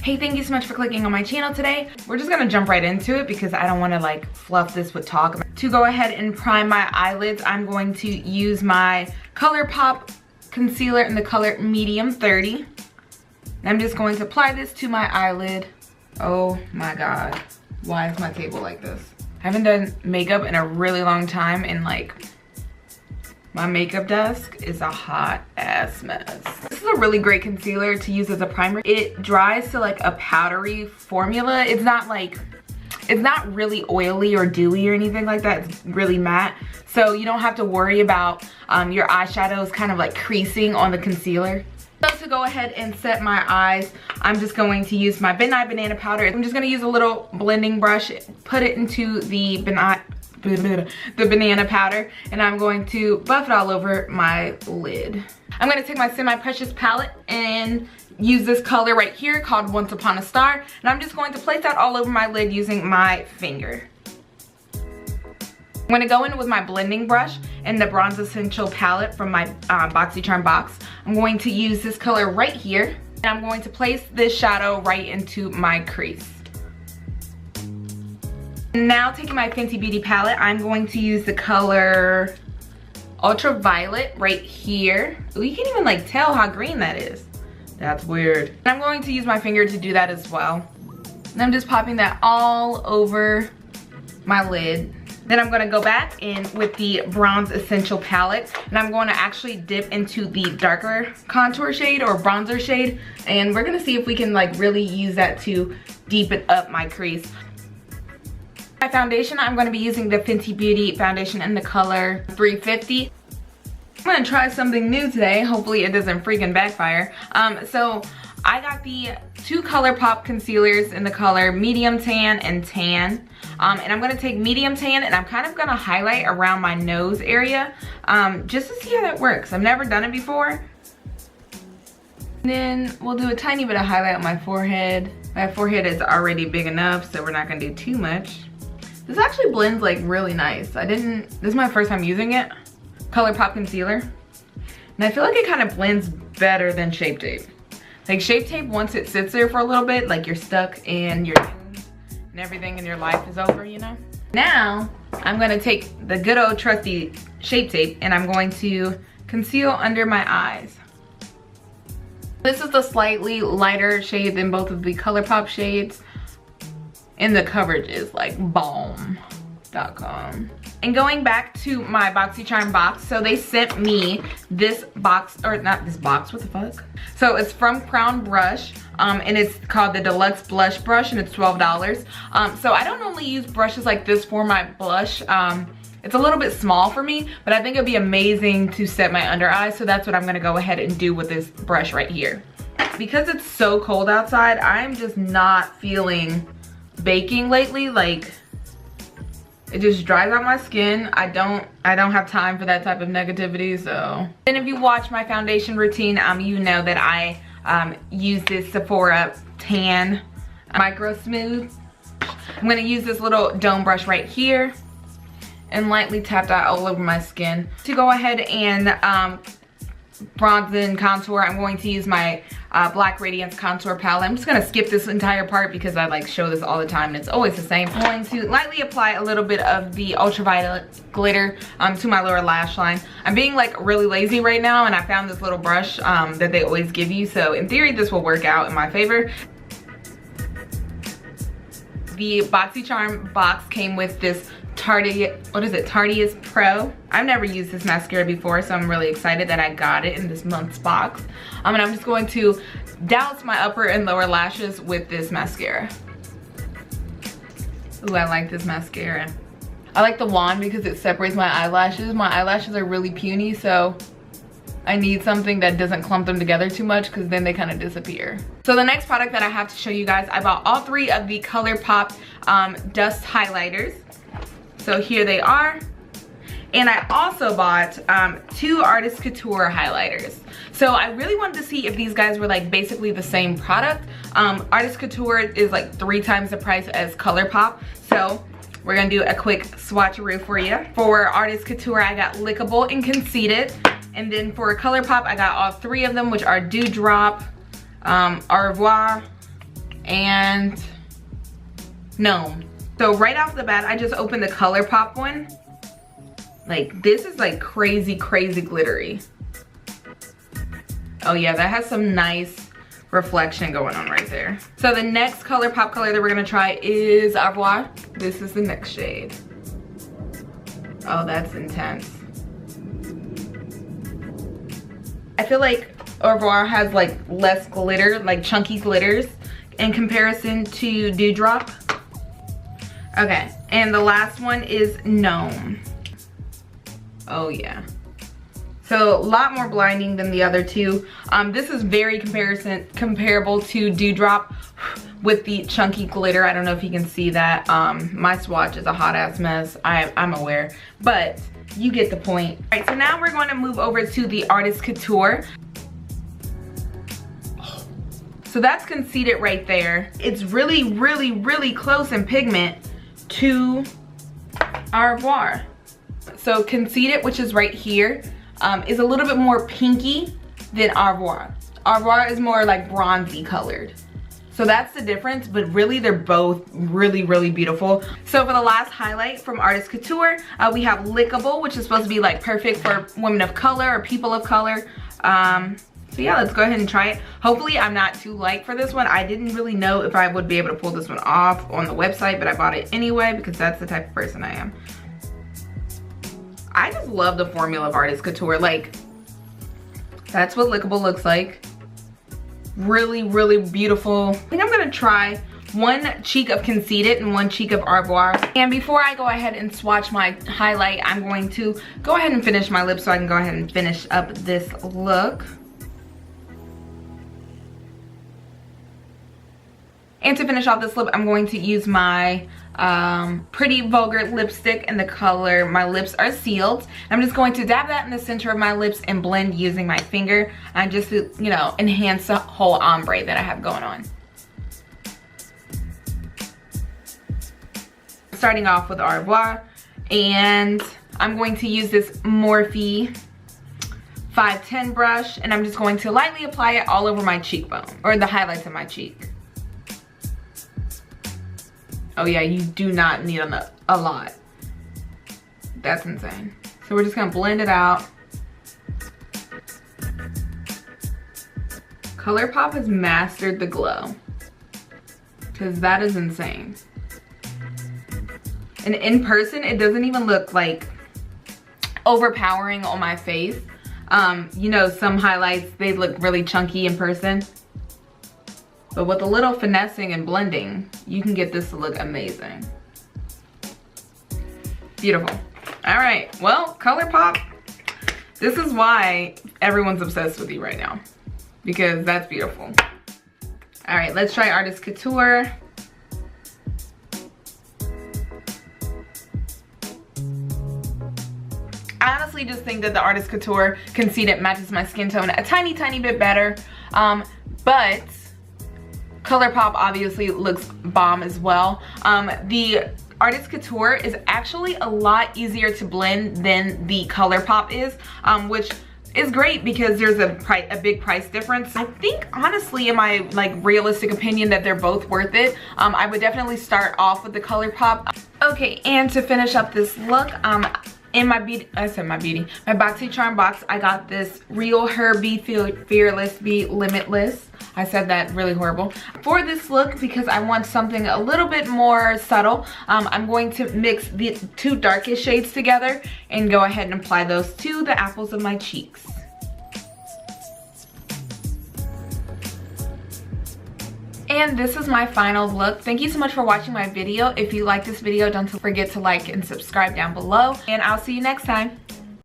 Hey, thank you so much for clicking on my channel today. We're just gonna jump right into it because I don't wanna like fluff this with talk. To go ahead and prime my eyelids, I'm going to use my ColourPop concealer in the color medium 30. And I'm just going to apply this to my eyelid. Oh my God, why is my table like this? I haven't done makeup in a really long time, and like my makeup desk is a hot ass mess. This is a really great concealer to use as a primer. It dries to like a powdery formula. It's not really oily or dewy or anything like that. It's really matte. So you don't have to worry about your eyeshadows kind of like creasing on the concealer. So to go ahead and set my eyes, I'm just going to use my Benai Banana Powder. I'm just gonna use a little blending brush, put it into the banana powder, and I'm going to buff it all over my lid. I'm gonna take my semi-precious palette and use this color right here called Once Upon a Star, and I'm just going to place that all over my lid using my finger. I'm gonna go in with my blending brush and the Bronze Essential palette from my BoxyCharm box. I'm going to use this color right here, and I'm going to place this shadow right into my crease. Now taking my Fenty Beauty palette, I'm going to use the color Ultraviolet right here. Ooh, you can't even like tell how green that is. That's weird. And I'm going to use my finger to do that as well. And I'm just popping that all over my lid. Then I'm gonna go back in with the Bronze Essential palette, and I'm going to actually dip into the darker contour shade or bronzer shade, and we're gonna see if we can like really use that to deepen up my crease. My foundation, I'm going to be using the Fenty Beauty foundation in the color 350. I'm going to try something new today. Hopefully it doesn't freaking backfire. So I got the two ColourPop concealers in the color medium tan and tan. And I'm going to take medium tan and I'm kind of going to highlight around my nose area just to see how that works. I've never done it before. And then we'll do a tiny bit of highlight on my forehead. My forehead is already big enough, so we're not going to do too much. This actually blends like really nice. This is my first time using it. ColourPop concealer. And I feel like it kind of blends better than Shape Tape. Like Shape Tape, once it sits there for a little bit, like you're stuck in your tunes and everything in your life is over, you know? Now, I'm gonna take the good old trusty Shape Tape and I'm going to conceal under my eyes. This is the slightly lighter shade than both of the ColourPop shades. And the coverage is like bomb.com. And going back to my BoxyCharm box, so they sent me this box, or not this box, what the fuck? So it's from Crown Brush, and it's called the Deluxe Blush Brush, and it's $12. So I don't normally use brushes like this for my blush. It's a little bit small for me, but I think it'd be amazing to set my under eyes, so that's what I'm gonna go ahead and do with this brush right here. Because it's so cold outside, I'm just not feeling baking lately. Like it just dries out my skin. I don't have time for that type of negativity. So then if you watch my foundation routine, you know that I use this Sephora Tan Micro Smooth. I'm gonna use this little dome brush right here and lightly tap that all over my skin. To go ahead and bronze and contour, I'm going to use my Black Radiance contour palette. I'm just gonna skip this entire part because I like show this all the time and it's always the same. I'm going to lightly apply a little bit of the ultraviolet glitter to my lower lash line. I'm being like really lazy right now, and I found this little brush that they always give you, so in theory this will work out in my favor. The BoxyCharm box came with this Tarteist Pro. I've never used this mascara before, so I'm really excited that I got it in this month's box. And I'm just going to douse my upper and lower lashes with this mascara. Ooh, I like this mascara. I like the wand because it separates my eyelashes. My eyelashes are really puny, so I need something that doesn't clump them together too much because then they kind of disappear. So the next product that I have to show you guys, I bought all three of the ColourPop dust highlighters. So here they are. And I also bought two Artist Couture highlighters. So I really wanted to see if these guys were like basically the same product. Artist Couture is like 3 times the price as ColourPop. So we're gonna do a quick swatcheroo for you. For Artist Couture, I got Lickable and Conceited. And then for ColourPop, I got all 3 of them, which are Dewdrop, Au Revoir, and Gnome. So right off the bat, I just opened the ColourPop one. Like, this is like crazy, crazy glittery. Oh yeah, that has some nice reflection going on right there. So the next ColourPop color that we're gonna try is Au Revoir. This is the next shade. Oh, that's intense. I feel like Au Revoir has like less glitter, like chunky glitters in comparison to Dewdrop. Okay, and the last one is Gnome. Oh yeah. So a lot more blinding than the other two. This is very comparable to Dewdrop with the chunky glitter. I don't know if you can see that. My swatch is a hot ass mess. I'm aware, but you get the point. All right, so now we're going to move over to the Artist Couture. So that's Conceited right there. It's really, really, really close in pigment to Au Revoir. So Conceited, which is right here, is a little bit more pinky than Au Revoir. Au Revoir is more like bronzy colored. So that's the difference, but really they're both really, really beautiful. So for the last highlight from Artist Couture, we have Lickable, which is supposed to be like perfect for women of color or people of color. So yeah, let's go ahead and try it. Hopefully I'm not too light for this one. I didn't really know if I would be able to pull this one off on the website, but I bought it anyway because that's the type of person I am. I just love the formula of Artist Couture. Like, that's what Lickable looks like. Really, really beautiful. I think I'm gonna try one cheek of Conceited and one cheek of Au Revoir. And before I go ahead and swatch my highlight, I'm going to go ahead and finish my lips so I can go ahead and finish up this look. And to finish off this lip, I'm going to use my Pretty Vulgar lipstick in the color My Lips Are Sealed. I'm just going to dab that in the center of my lips and blend using my finger and just to, you know, enhance the whole ombre that I have going on. Starting off with Au Revoir, and I'm going to use this Morphe 510 brush, and I'm just going to lightly apply it all over my cheekbone, or the highlights of my cheek. Oh yeah, you do not need a lot. That's insane. So we're just gonna blend it out. ColourPop has mastered the glow, because that is insane. And in person, it doesn't even look like overpowering on my face. You know, some highlights, they look really chunky in person. But with a little finessing and blending, you can get this to look amazing. Beautiful. All right, well, ColourPop, this is why everyone's obsessed with you right now, because that's beautiful. All right, let's try Artist Couture. I honestly just think that the Artist Couture Conceited matches my skin tone a tiny, tiny bit better, but ColourPop obviously looks bomb as well. The Artist Couture is actually a lot easier to blend than the ColourPop is, which is great because there's a big price difference. I think honestly, in my like realistic opinion, that they're both worth it. I would definitely start off with the ColourPop. Okay, and to finish up this look, in my BoxyCharm box, I got this Real Her Be Fearless, Be Limitless. I said that really horrible. For this look, because I want something a little bit more subtle, I'm going to mix the two darkest shades together and go ahead and apply those to the apples of my cheeks. And this is my final look. Thank you so much for watching my video. If you like this video, don't forget to like and subscribe down below. And I'll see you next time.